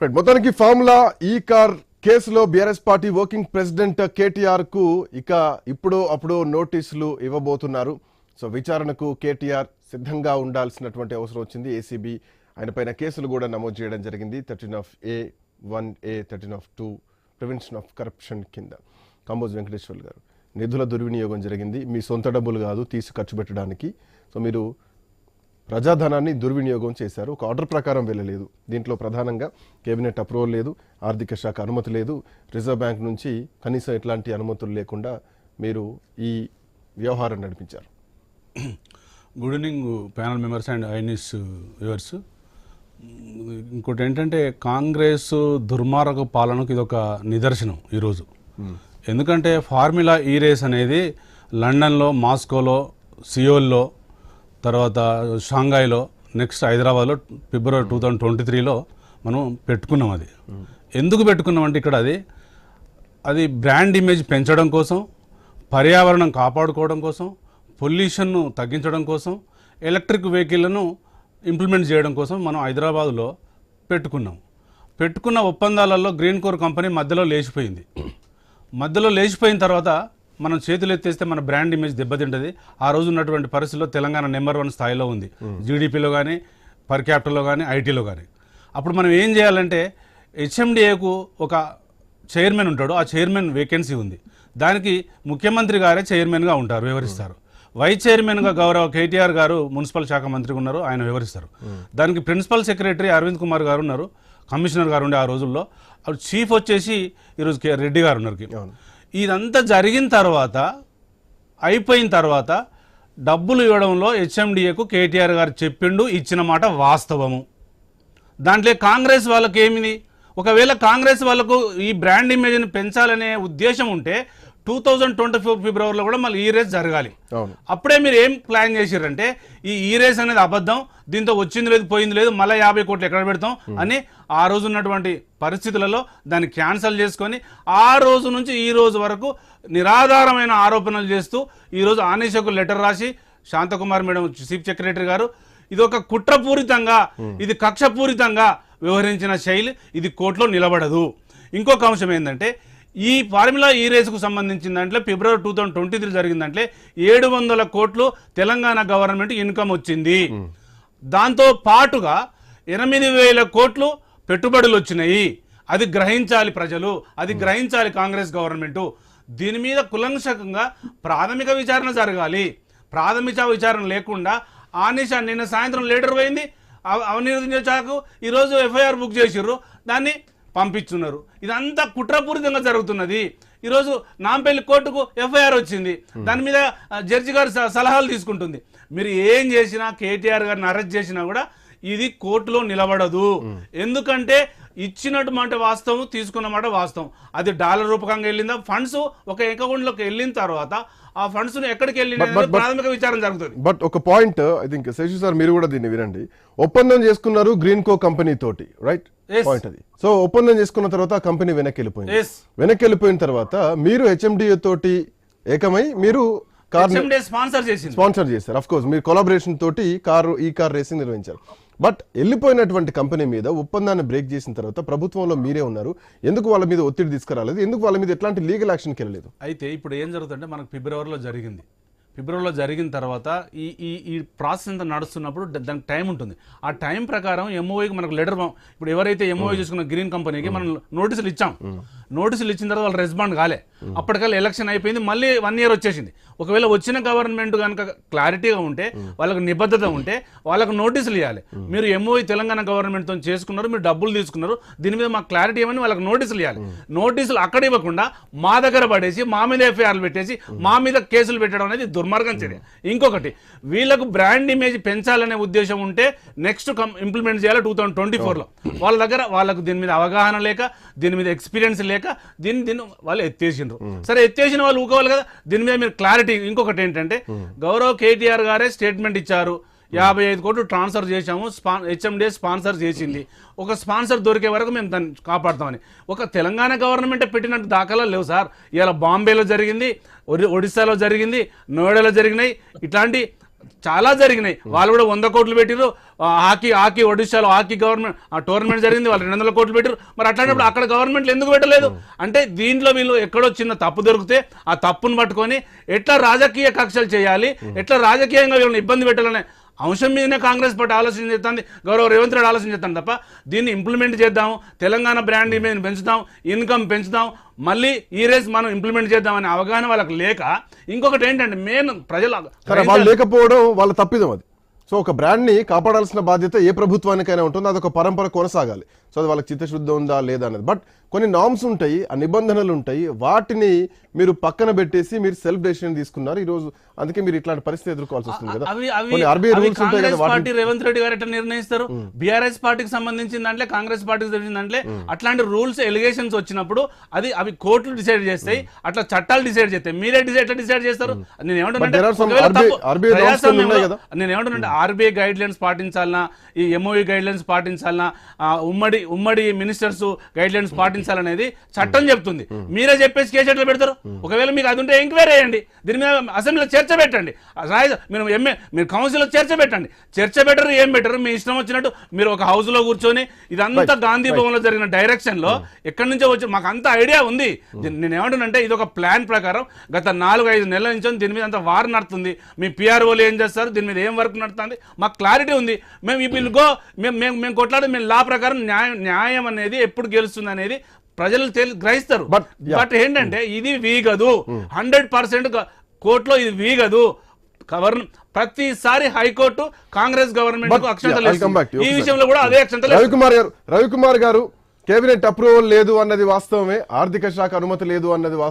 మొత్తానికి ఫార్ములా ఈ కార్ కేసులో BRS party working president KTR కు ఇక అప్పుడు నోటీసులు ఇవ్వబోతున్నారు. సో విచారణకు కేటీఆర్ సిద్ధంగా ఉండాల్సినటువంటి అవసరం వచ్చింది. ఏసీబీ ఆయన పైన కేసులు కూడా నమోదు చేయడం జరిగింది. 13A, 1A, 13(2) prevention of corruption కింద. కాంబోజ్ వెంకటేశ్వర్లు గారు, నిధుల దుర్వినియోగం జరిగింది, మీ సొంత డబ్బులు కాదు తీసి ఖర్చు పెట్టడానికి. సో మీరు ప్రజాధనాన్ని దుర్వినియోగం చేశారు, ఒక ఆర్డర్ ప్రకారం వెళ్ళలేదు. దీంట్లో ప్రధానంగా కేబినెట్ అప్రూవల్ లేదు, ఆర్థిక శాఖ అనుమతి లేదు, రిజర్వ్ బ్యాంక్ నుంచి కనీసం ఎట్లాంటి అనుమతులు లేకుండా మీరు ఈ వ్యవహారం నడిపించారు. Good evening panel members and iNews viewers. ఇంకోటి ఏంటంటే కాంగ్రెస్ దుర్మార్గ పాలనకు ఇది ఒక నిదర్శనం ఈరోజు. ఎందుకంటే ఫార్ములా ఈ రేస్ అనేది లండన్లో, మాస్కోలో, సియోల్లో, తర్వాత షాంఘాయ్లో, నెక్స్ట్ హైదరాబాద్లో ఫిబ్రవరి 2023లో మనం పెట్టుకున్నాం. అది ఎందుకు పెట్టుకున్నాం అంటే ఇక్కడ అది బ్రాండ్ ఇమేజ్ పెంచడం కోసం, పర్యావరణం కాపాడుకోవడం కోసం, పొల్యూషన్ను తగ్గించడం కోసం, ఎలక్ట్రిక్ వెహికల్ను ఇంప్లిమెంట్ చేయడం కోసం మనం హైదరాబాద్లో పెట్టుకున్న ఒప్పందాలలో గ్రీన్ కోర్ కంపెనీ మధ్యలో లేచిపోయిన తర్వాత మనం చేతులు ఎత్తేస్తే మన బ్రాండ్ ఇమేజ్ దెబ్బతింటుంది. ఆ రోజు ఉన్నటువంటి పరిస్థితుల్లో తెలంగాణ నెంబర్ 1 స్థాయిలో ఉంది, జీడిపిలో కానీ, పర్ క్యాపిటల్లో కానీ, ఐటీలో కానీ. అప్పుడు మనం ఏం చేయాలంటే హెచ్ఎండిఏకు ఒక చైర్మన్ ఉంటాడు, ఆ చైర్మన్ వేకెన్సీ ఉంది, దానికి ముఖ్యమంత్రి గారే చైర్మన్గా ఉంటారు, వివరిస్తారు. వైస్ చైర్మన్గా గౌరవ కేటీఆర్ గారు మున్సిపల్ శాఖ మంత్రిగా ఉన్నారు, ఆయన వివరిస్తారు. దానికి ప్రిన్సిపల్ సెక్రటరీ అరవింద్ కుమార్ గారు ఉన్నారు, కమిషనర్ గారు ఉండే ఆ రోజుల్లో. అప్పుడు చీఫ్ వచ్చేసి ఈరోజు రెడ్డి గారు ఉన్నారు. ఇదంతా జరిగిన తర్వాత, అయిపోయిన తర్వాత డబ్బులు ఇవ్వడంలో హెచ్ఎండిఏకు కేటీఆర్ గారు చెప్పిండు, ఇచ్చిన మాట వాస్తవము. దాంట్లో కాంగ్రెస్ వాళ్ళకి ఏమిది, ఒకవేళ కాంగ్రెస్ వాళ్ళకు ఈ బ్రాండ్ ఇమేజ్ని పెంచాలనే ఉద్దేశం ఉంటే 2024 ఫిబ్రవరిలో కూడా మళ్ళీ ఈ రేస్ జరగాలి. అప్పుడే మీరు ఏం ప్లాన్ చేశారంటే ఈ రేస్ అనేది అబద్ధం, దీంతో వచ్చింది లేదు పోయింది లేదు, మళ్ళీ 50 కోట్లు ఎక్కడ పెడతాం అని ఆ రోజు ఉన్నటువంటి పరిస్థితులలో దాన్ని క్యాన్సల్ చేసుకొని ఆ రోజు నుంచి ఈ రోజు వరకు నిరాధారమైన ఆరోపణలు చేస్తూ ఈరోజు ఆనేషకు లెటర్ రాసి శాంతకుమార్ మేడం చీఫ్ సెక్రటరీ గారు ఇది ఒక కుట్రపూరితంగా, ఇది కక్షపూరితంగా వ్యవహరించిన శైలి, ఇది కోర్టులో నిలబడదు. ఇంకొక అంశం ఏంటంటే ఈ ఫార్ములా ఈ రేసుకు సంబంధించిన దాంట్లో ఫిబ్రవరి 2023 జరిగిన దాంట్లో 700 కోట్లు తెలంగాణ గవర్నమెంట్ ఇన్కమ్ వచ్చింది. దాంతో పాటుగా 8,000 కోట్లు పెట్టుబడులు వచ్చినాయి. అది గ్రహించాలి ప్రజలు, అది గ్రహించాలి కాంగ్రెస్ గవర్నమెంట్. దీని మీద కులంకషంగా ప్రాథమిక విచారణ జరగాలి. ప్రాథమిక విచారణ లేకుండా ఆనిషా నిన్న సాయంత్రం లీడర్ పోయింది, అవినీతి శాఖకు ఈరోజు ఎఫ్ఐఆర్ బుక్ చేసిర్రు, దాన్ని పంపిస్తున్నారు. ఇదంతా కుట్రపూరితంగా జరుగుతున్నది. ఈరోజు నాంపల్లి కోర్టుకు ఎఫ్ఐఆర్ వచ్చింది, దాని మీద జడ్జి గారు సలహాలు తీసుకుంటుంది. మీరు ఏం చేసినా, కేటీఆర్ గారిని అరెస్ట్ చేసినా కూడా ఇది కోర్టులో నిలబడదు. ఎందుకంటే ఇచ్చినట్టు మాట వాస్తవం, తీసుకున్న మాట వాస్తవం. అది డాలర్ రూపకంగా వెళ్ళిందా, ఫండ్స్ ఒక అకౌంట్లోకి వెళ్ళిన తర్వాత ఆ ఫండ్స్ ఎక్కడికి వెళ్ళిన ప్రాథమిక విచారణ జరుగుతుంది. బట్ ఒక point I think Shashi sir మీరు కూడా దీన్ని వినండి. ఒప్పందం చేసుకున్నారు గ్రీన్ కో కంపెనీ తోటి, రైట్? పాయింట్ అది. సో ఒప్పందం చేసుకున్న తర్వాత కంపెనీ వెనక్కి వెళ్ళిపోయిన తర్వాత మీరు హెచ్ఎండిఏ తోటి ఏకమై మీరు స్పాన్సర్ చేశారు. అఫ్ కోర్స్ మీరు కొలాబరేషన్ తోటి ఈ కార్ రేసింగ్ నిర్వహించారు. బట్ వెళ్ళిపోయినటువంటి కంపెనీ మీద ఒప్పందాన్ని బ్రేక్ చేసిన తర్వాత ప్రభుత్వంలో మీరే ఉన్నారు, ఎందుకు వాళ్ళ మీద ఒత్తిడి తీసుకురాలేదు? ఎందుకు వాళ్ళ మీద ఎట్లాంటి లీగల్ యాక్షన్కి వెళ్ళలేదు? అయితే ఇప్పుడు ఏం జరుగుతుందంటే మనకు ఫిబ్రవరిలో జరిగిన తర్వాత ఈ ప్రాసెస్ అంతా నడుస్తున్నప్పుడు దానికి టైం ఉంటుంది. ఆ టైం ప్రకారం ఎంఓఐకి మనకు లెటర్, ఇప్పుడు ఎవరైతే ఎంఓఐ చేసుకున్న గ్రీన్ కంపెనీకి మనం నోటీసులు ఇచ్చాం, నోటీసులు ఇచ్చిన తర్వాత వాళ్ళు రెస్పాండ్ కాలే. అప్పటికల్లా ఎలక్షన్ అయిపోయింది, మళ్ళీ 1 year వచ్చేసింది. ఒకవేళ వచ్చిన గవర్నమెంట్ కనుక క్లారిటీగా ఉంటే, వాళ్ళకు నిబద్ధత ఉంటే వాళ్ళకు నోటీసులు ఇవ్వాలి. మీరు ఎంఓఐ తెలంగాణ గవర్నమెంట్తో చేసుకున్నారు, మీరు డబ్బులు తీసుకున్నారు, దీని మీద మాకు క్లారిటీ ఇవ్వని వాళ్ళకి నోటీసులు ఇవ్వాలి. నోటీసులు అక్కడ ఇవ్వకుండా మా దగ్గర పడేసి మా మీద ఎఫ్ఐఆర్లు పెట్టేసి మా మీద కేసులు పెట్టడం అనేది దుర్మార్గం చర్య. ఇంకొకటి, వీళ్ళకు బ్రాండ్ ఇమేజ్ పెంచాలనే ఉద్దేశం ఉంటే నెక్స్ట్ ఇంప్లిమెంట్ చేయాలి 2024లో. వాళ్ళ దగ్గర వాళ్ళకు దీని మీద అవగాహన లేక, దీని మీద ఎక్స్పీరియన్స్ లేక దీన్ని వాళ్ళు ఎత్తేసిండ్రు. సరే, ఎత్తేసిన వాళ్ళు ఊకోవాలి కదా, దీని మీద మీరు క్లారిటీ. ఇంకొకటి ఏంటంటే గౌరవ్ కేటీఆర్ గారే స్టేట్మెంట్ ఇచ్చారు, 55 కోట్లు ట్రాన్స్ఫర్ చేశాము, హెచ్ఎండిఏ స్పాన్సర్ చేసింది, ఒక స్పాన్సర్ దొరికే వరకు మేము దాన్ని కాపాడుతామని. ఒక తెలంగాణ గవర్నమెంట్ పెట్టినట్టు దాఖలాలు లేవు సార్. ఇలా బాంబేలో జరిగింది, ఒడిశాలో జరిగింది, నోయిడాలో జరిగినాయి. ఇట్లాంటి చాలా జరిగినాయి. వాళ్ళు కూడా 100 కోట్లు పెట్టిరు. హాకీ ఒడిశాలో హాకీ గవర్నమెంట్ టోర్నమెంట్ జరిగింది, వాళ్ళు 200 కోట్లు పెట్టిరు. మరి అట్లాంటప్పుడు అక్కడ గవర్నమెంట్లు ఎందుకు పెట్టలేదు? అంటే దీంట్లో వీళ్ళు ఎక్కడో చిన్న తప్పు దొరికితే ఆ తప్పును పట్టుకొని ఎట్లా రాజకీయ కక్షలు చేయాలి, ఎట్లా రాజకీయంగా వీళ్ళని ఇబ్బంది పెట్టాలనే అంశం మీదనే కాంగ్రెస్ పార్టీ ఆలోచన చేస్తుంది, గౌరవ రేవంత్ రెడ్డి ఆలోచన చేస్తాను తప్ప దీన్ని ఇంప్లిమెంట్ చేద్దాం, తెలంగాణ బ్రాండ్ ఇమేజ్ పెంచుదాం, ఇన్కమ్ పెంచుదాం, మళ్ళీ ఈ రేస్ మనం ఇంప్లిమెంట్ చేద్దామనే అవగాహన వాళ్ళకి లేక, ఇంకొకటి ఏంటంటే మెయిన్ ప్రజలు వాళ్ళు లేకపోవడం వాళ్ళ తప్పిదం అది. సో ఒక బ్రాండ్ని కాపాడాల్సిన బాధ్యత ఏ ప్రభుత్వానికైనా ఉంటుంది, అదొక పరంపర కొనసాగాలి. సో అది వాళ్ళకి చిత్తశుద్ధి ఉందా లేదా అనేది. బట్ కొన్ని నామ్స్ ఉంటాయి, ఆ నిబంధనలు ఉంటాయి, వాటిని మీరు పక్కన పెట్టేసి మీరు సెల్ఫ్ డెసిషన్ తీసుకున్నారు ఈరోజు. అందుకే మీరు ఇట్లాంటి పరిస్థితి ఎదుర్కోవాల్సి వస్తుంది కదా. RBI రూల్స్ ఉంటాయి కదా, పార్టీ రేవంత్ రెడ్డి గారు ఎట్లా నిర్ణయిస్తారు? బీఆర్ఎస్ పార్టీకి సంబంధించిన దాంట్లో, కాంగ్రెస్ పార్టీకి సంబంధించిన దాంట్లో అట్లాంటి రూల్స్ ఎలిగేషన్స్ వచ్చినప్పుడు అవి కోర్టులు డిసైడ్ చేస్తాయి, అట్లా చట్టాలు డిసైడ్ చేస్తాయి. మీరే ఎట్లా డిసైడ్ చేస్తారు? నేను ఏమంటున్నానంటే ఆర్బీఐ గైడ్ లైన్స్ పాటించాలన్నా, ఈ ఎంఓఈ గైడ్ లైన్స్ పాటించాలన్నా, ఉమ్మడి మినిస్టర్స్ గైడ్ లైన్స్ పాటించాలనేది చట్టం చెప్తుంది. మీరే చెప్పేసి కేసు ఎట్లా పెడతారు? ఒకవేళ మీకు అది ఉంటే ఎంక్వైరీ చేయండి, దీని మీద అసెంబ్లీలో చర్చ పెట్టండి, మీరు కౌన్సిల్లో చర్చ పెట్టండి. చర్చ పెట్టరు, ఏం పెట్టరు, మీ ఇష్టం వచ్చినట్టు మీరు ఒక హౌస్ లో కూర్చొని ఇదంతా గాంధీ భవన్ లో జరిగిన డైరెక్షన్ లో ఎక్కడి నుంచో వచ్చి మాకు అంత ఐడియా ఉంది. నేను ఏమంటున్నానంటే ఇది ఒక ప్లాన్ ప్రకారం గత 4-5 నెలల నుంచి దీని మీద అంత వార్ నడుతుంది. మీ పిఆర్ఓలు ఏం చేస్తారు, దీని మీద ఏం వర్క్ నడుతుంది, మాకు క్లారిటీ ఉంది. మేము ఈ బిల్ గో మేము కొట్లాడి మేము లా ప్రకారం న్యాయం అనేది ఎప్పుడు గెలుస్తుంది అనేది ప్రజలు గ్రహిస్తారు. బట్ ఏంటంటే ఇది వీగదు, 100% కోర్టులో ఇది వీగదు. ప్రతిసారి హైకోర్టు కాంగ్రెస్ గవర్నమెంట్ అక్షంతలు, ఈ విషయంలో కూడా అదే అక్షంతలు. రవికుమార్ గారు కేబినెట్ అప్రూవల్ లేదు అన్నది వాస్తవమే, ఆర్థిక శాఖ అనుమతి లేదు అన్నది వాస్తవం.